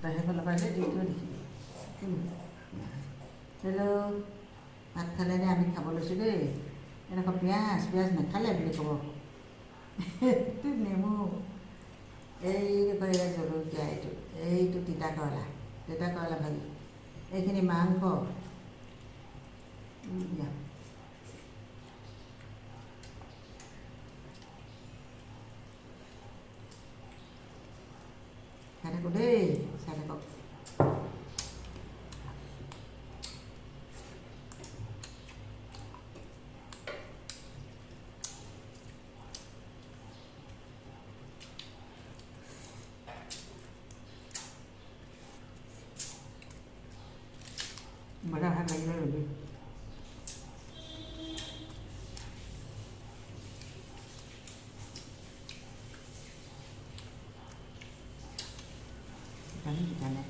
তই সেইফালৰ পৰা যে এইটোৱে দেখিবি হেল্ল' ভাত খালেনে আমি খাব লৈছোঁ দেই এনেকুৱা পিঁয়াজ নাখালে বুলি ক'ব এইটো নেমু এইটো কৰিলে জলকীয়া এইটো তিতা কেৰেলা ভাজি এইখিনি মাংস দিয়া খাই থাকোঁ দেই চাই থাকক বৰা ভাল লাগিলে ৰবি জানে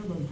বন্ধ